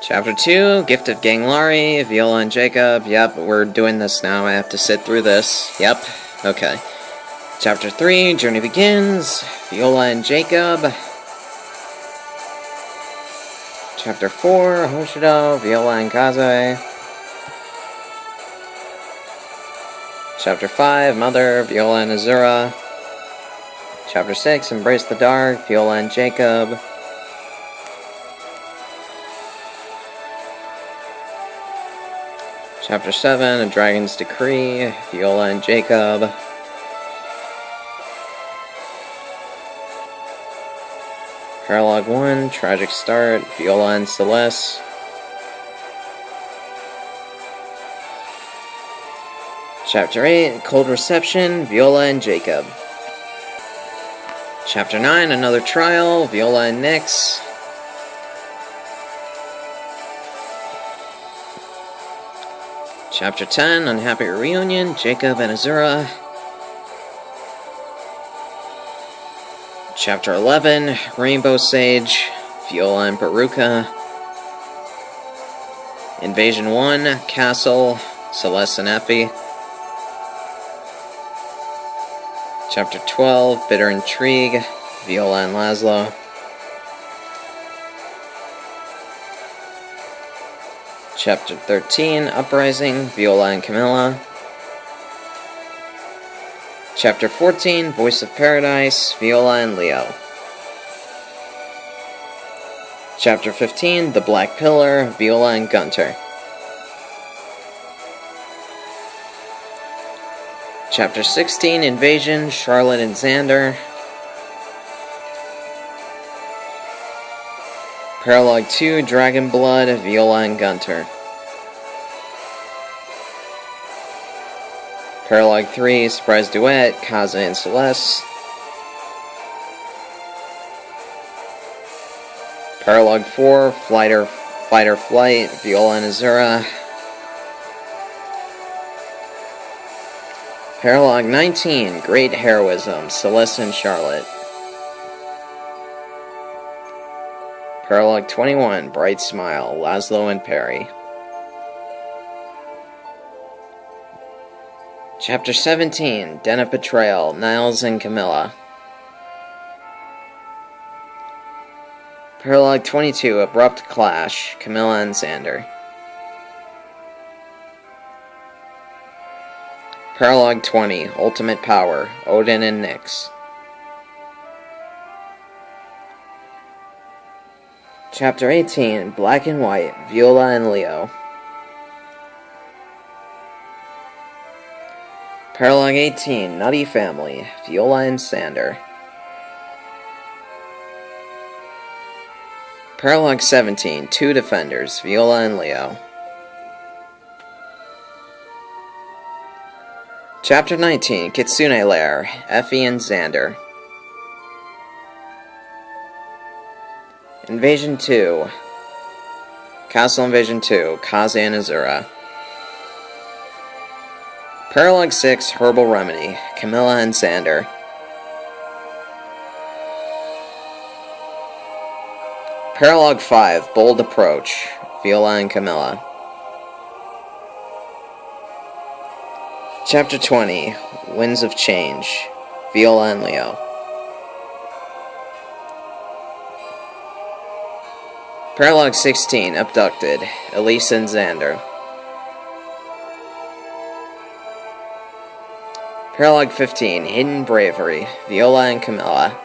Chapter 2, Gift of Ganglari, Viola and Jacob. Yep, we're doing this now. I have to sit through this. Yep, okay. Chapter 3, Journey Begins, Viola and Jacob. Chapter 4, Hoshido, Viola and Kaze. Chapter 5, Mother, Viola and Azura. Chapter 6, Embrace the Dark, Viola and Jacob. Chapter 7, A Dragon's Decree, Viola and Jacob. Paralogue 1, Tragic Start, Viola and Celeste. Chapter 8, Cold Reception, Viola and Jacob. Chapter 9, Another Trial, Viola and Nyx. Chapter 10, Unhappy Reunion, Jacob and Azura. Chapter 11, Rainbow Sage, Viola and Baruka. Invasion 1, Castle, Celeste and Effie. Chapter 12, Bitter Intrigue, Viola and Laszlo. Chapter 13, Uprising, Viola and Camilla. Chapter 14, Voice of Paradise, Viola and Leo. Chapter 15, The Black Pillar, Viola and Gunter. Chapter 16, Invasion, Charlotte and Xander. Paralogue 2, Dragon Blood, Viola and Gunter. Paralogue 3, Surprise Duet, Kaze and Celeste. Paralogue 4, Fight or Flight, Viola and Azura. Paralogue 19, Great Heroism, Celeste and Charlotte. Paralogue 21, Bright Smile, Laszlo and Perry. Chapter 17, Den of Betrayal, Niles and Camilla. Paralogue 22, Abrupt Clash, Camilla and Xander. Paralogue 20, Ultimate Power, Odin and Nyx. Chapter 18, Black and White, Viola and Leo. Paralogue 18, Nutty Family, Viola and Xander. Paralogue 17, Two Defenders, Viola and Leo. Chapter 19, Kitsune Lair, Effie and Xander. Invasion 2, Castle Invasion 2, Kaze and Azura. Paralogue 6, Herbal Remedy, Camilla and Xander. Paralogue 5, Bold Approach, Viola and Camilla. Chapter 20, Winds of Change, Viola and Leo. Paralogue 16, Abducted, Elise and Xander. Paralogue 15, Hidden Bravery, Viola and Camilla.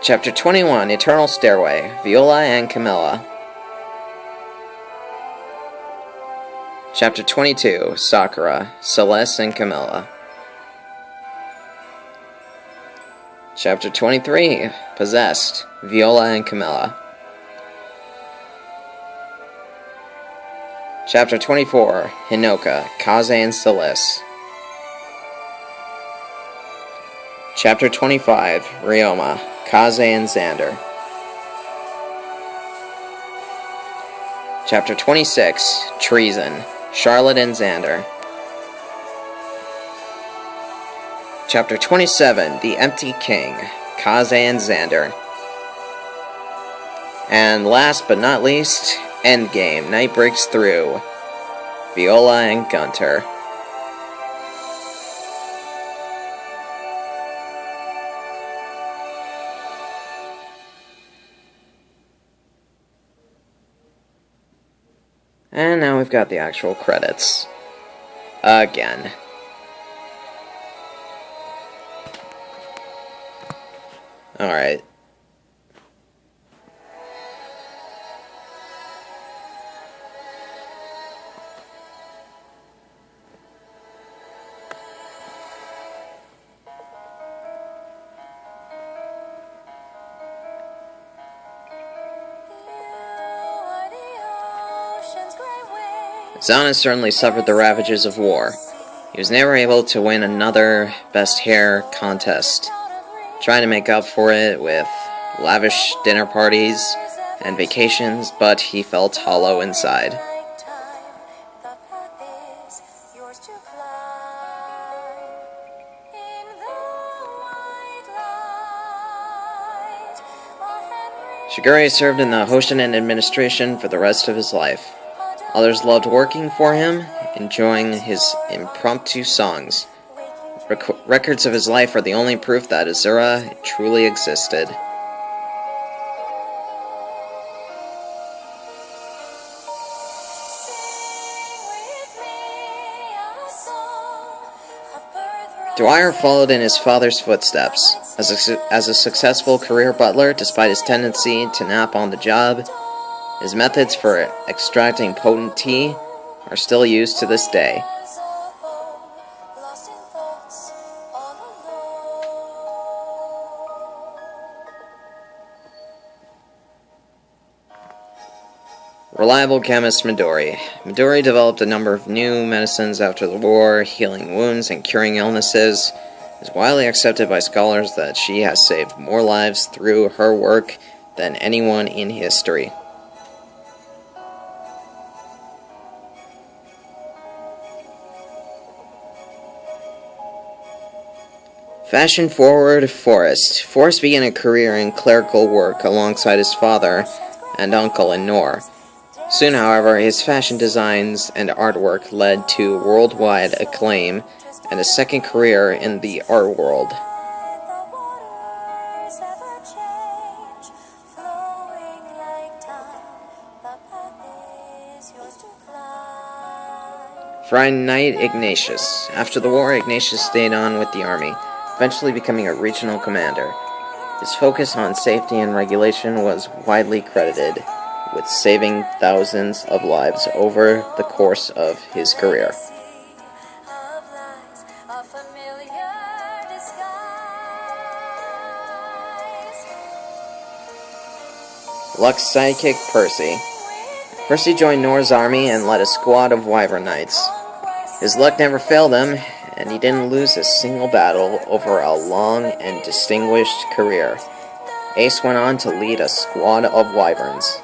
Chapter 21, Eternal Stairway, Viola and Camilla. Chapter 22, Sakura, Celeste and Camilla. Chapter 23, Possessed, Viola and Camilla. Chapter 24, Hinoka, Kaze and Celeste. Chapter 25, Ryoma, Kaze and Xander. Chapter 26, Treason, Charlotte and Xander. Chapter 27, The Empty King, Kaze and Xander. And last but not least, Endgame. Night breaks through. Viola and Gunter. And now we've got the actual credits. Again. Alright. Zana certainly suffered the ravages of war. He was never able to win another Best Hair contest, trying to make up for it with lavish dinner parties and vacations, but he felt hollow inside. Shigure served in the Hoshinan administration for the rest of his life. Others loved working for him, enjoying his impromptu songs. Records of his life are the only proof that Azura truly existed. Dwyer followed in his father's footsteps. As a successful career butler, despite his tendency to nap on the job, his methods for extracting potent tea are still used to this day. Reliable chemist Midori. Midori developed a number of new medicines after the war, healing wounds and curing illnesses. It is widely accepted by scholars that she has saved more lives through her work than anyone in history. Fashion-forward Forrest. Forrest began a career in clerical work alongside his father and uncle in Nor. Soon, however, his fashion designs and artwork led to worldwide acclaim and a second career in the art world. Friend Knight Ignatius. After the war, Ignatius stayed on with the army, eventually becoming a regional commander. His focus on safety and regulation was widely credited with saving thousands of lives over the course of his career. Luck's sidekick Percy. Percy joined Nor's army and led a squad of Wyvern Knights. His luck never failed him, and he didn't lose a single battle over a long and distinguished career. Ace went on to lead a squad of Wyverns.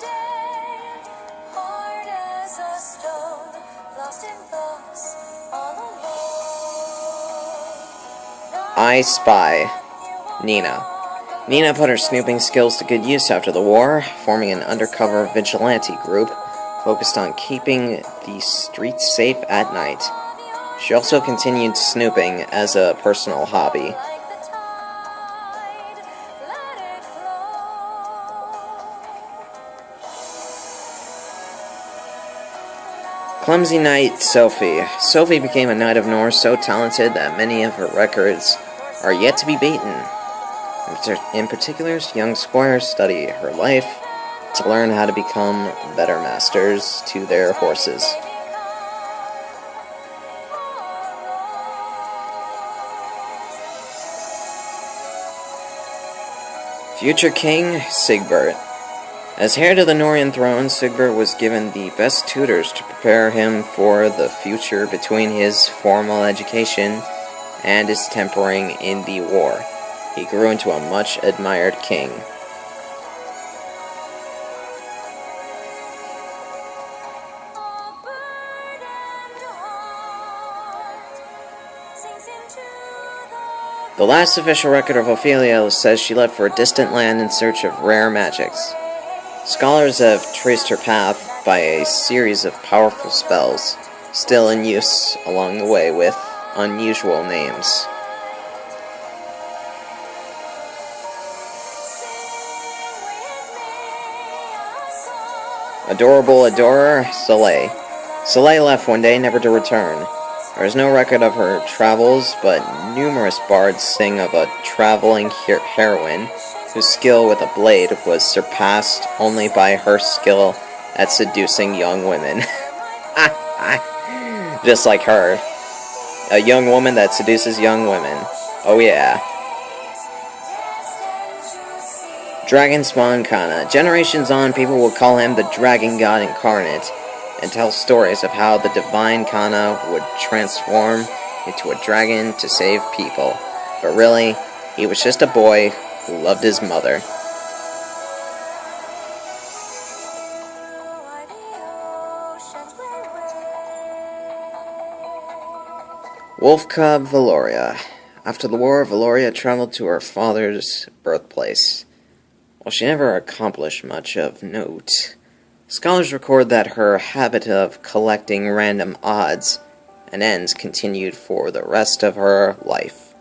I Spy. Nina. Nina put her snooping skills to good use after the war, forming an undercover vigilante group focused on keeping the streets safe at night. She also continued snooping as a personal hobby. Clumsy Knight Sophie. Sophie became a Knight of North so talented that many of her records are yet to be beaten. In particular, young squires study her life to learn how to become better masters to their horses. Future King Sigbert. As heir to the Norian throne, Sigbert was given the best tutors to prepare him for the future between his formal education and his tempering in the war. He grew into a much-admired king. The last official record of Ophelia says she left for a distant land in search of rare magics. Scholars have traced her path by a series of powerful spells, still in use along the way with unusual names. Adorable adorer, Soleil. Soleil left one day, never to return. There is no record of her travels, but numerous bards sing of a traveling heroine whose skill with a blade was surpassed only by her skill at seducing young women. Just like her. A young woman that seduces young women. Oh yeah. Dragon Spawn Kana. Generations on, people will call him the Dragon God Incarnate, and tell stories of how the divine Kana would transform into a dragon to save people. But really, he was just a boy who loved his mother. Wolf Cub Valoria. After the war, Valoria traveled to her father's birthplace. While she never accomplished much of note, scholars record that her habit of collecting random odds and ends continued for the rest of her life.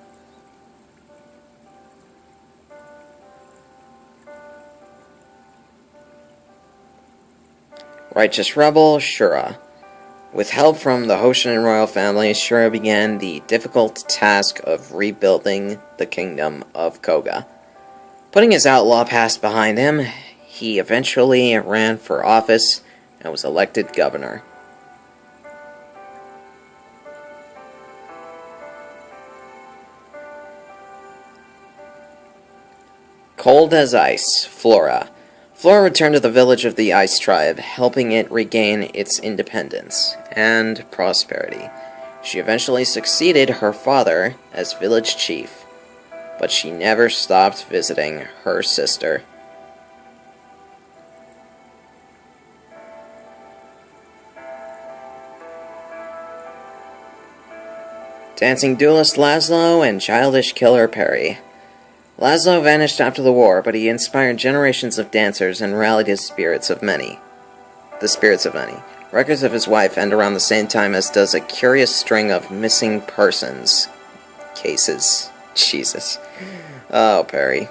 Righteous Rebel, Shura. With help from the Hoshin royal family, Shura began the difficult task of rebuilding the kingdom of Koga. Putting his outlaw past behind him, he eventually ran for office and was elected governor. Cold as Ice, Flora. Flora returned to the village of the Ice Tribe, helping it regain its independence and prosperity. She eventually succeeded her father as village chief, but she never stopped visiting her sister. Dancing duelist Laszlo and childish killer Perry. Laszlo vanished after the war, but he inspired generations of dancers and rallied the spirits of many. Records of his wife end around the same time as does a curious string of missing persons cases. Jesus. Oh, Perry.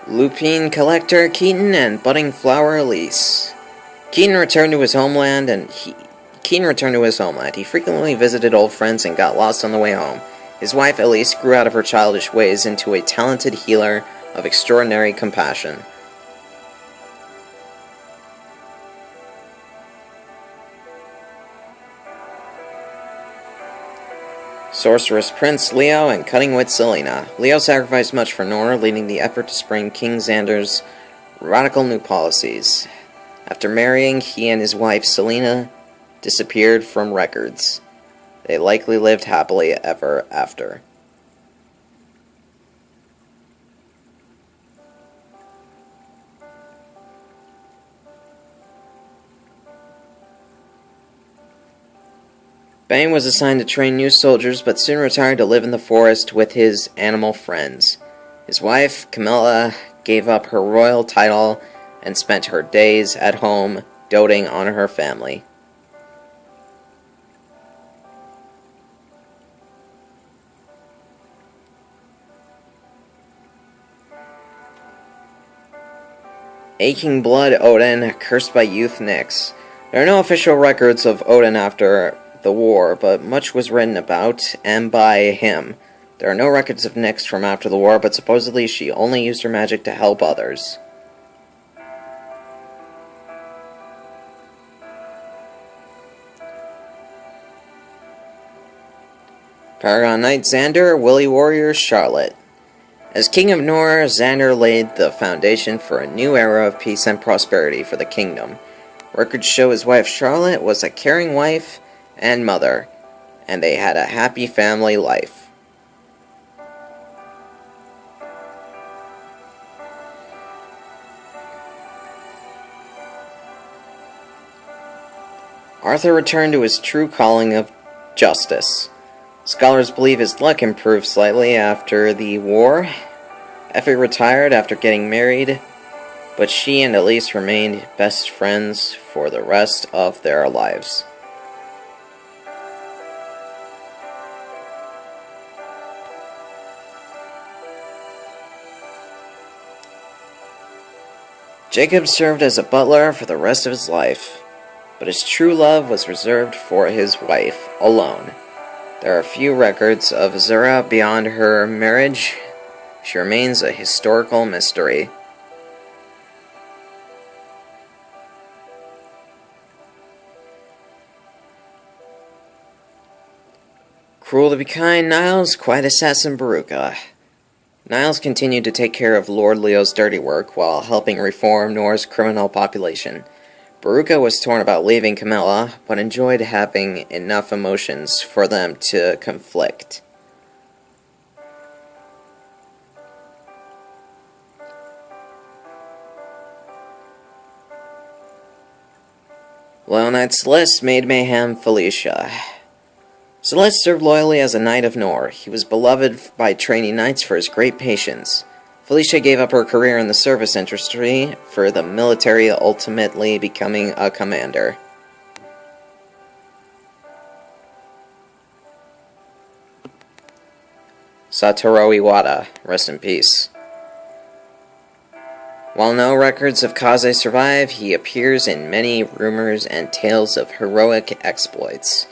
Lupine Collector Keaton and Budding Flower Elise. Keaton returned to his homeland. He frequently visited old friends and got lost on the way home. His wife Elise grew out of her childish ways into a talented healer of extraordinary compassion. Sorceress Prince Leo and Cutting Wit Selena. Leo sacrificed much for Nora, leading the effort to spring King Xander's radical new policies. After marrying, he and his wife Selena disappeared from records. They likely lived happily ever after. Bane was assigned to train new soldiers, but soon retired to live in the forest with his animal friends. His wife, Camilla, gave up her royal title and spent her days at home doting on her family. Aching Blood Odin, cursed by youth Nyx. There are no official records of Odin after the war, but much was written about and by him. There are no records of Nyx from after the war, but supposedly she only used her magic to help others. Paragon Knight Xander, Willy Warrior Charlotte. As King of Nor, Xander laid the foundation for a new era of peace and prosperity for the kingdom. Records show his wife Charlotte was a caring wife and mother, and they had a happy family life. Arthur returned to his true calling of justice. Scholars believe his luck improved slightly after the war. Effie retired after getting married, but she and Elise remained best friends for the rest of their lives. Jacob served as a butler for the rest of his life, but his true love was reserved for his wife alone. There are few records of Zura beyond her marriage. She remains a historical mystery. Cruel to be kind, Niles, quiet assassin Veruca. Niles continued to take care of Lord Leo's dirty work while helping reform Nor's criminal population. Veruca was torn about leaving Camilla, but enjoyed having enough emotions for them to conflict. Loyal Knight Celeste made mayhem Felicia. Celeste served loyally as a Knight of Nor. He was beloved by training knights for his great patience. Felicia gave up her career in the service industry for the military, ultimately becoming a commander. Satoru Iwata, rest in peace. While no records of Kaze survive, he appears in many rumors and tales of heroic exploits.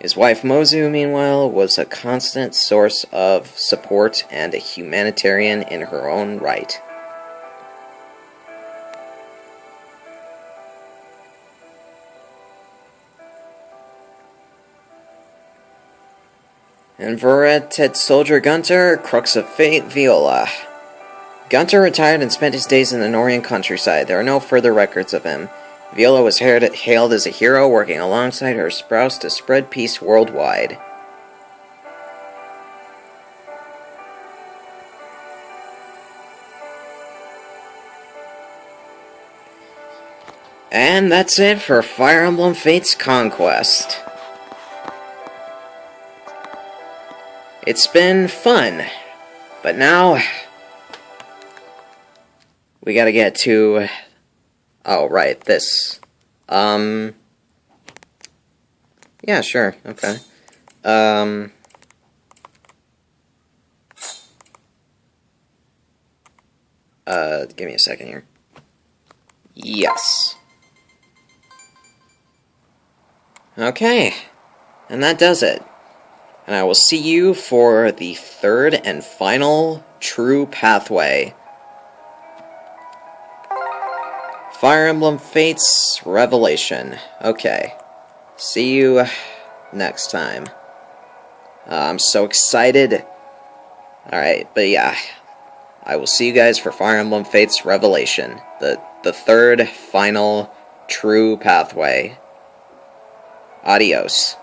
His wife Mozu, meanwhile, was a constant source of support and a humanitarian in her own right. Inverted Soldier Gunter, Crux of Fate, Viola. Gunter retired and spent his days in the Norian countryside. There are no further records of him. Viola was hailed as a hero, working alongside her spouse to spread peace worldwide. And that's it for Fire Emblem Fates Conquest. It's been fun, but now we gotta get to... Oh, right, this. Yeah, sure, okay. Give me a second here. Yes. Okay, and that does it. And I will see you for the third and final true pathway. Fire Emblem Fates Revelation. Okay. See you next time. I'm so excited. Alright, but yeah. I will see you guys for Fire Emblem Fates Revelation. The third final true pathway. Adios.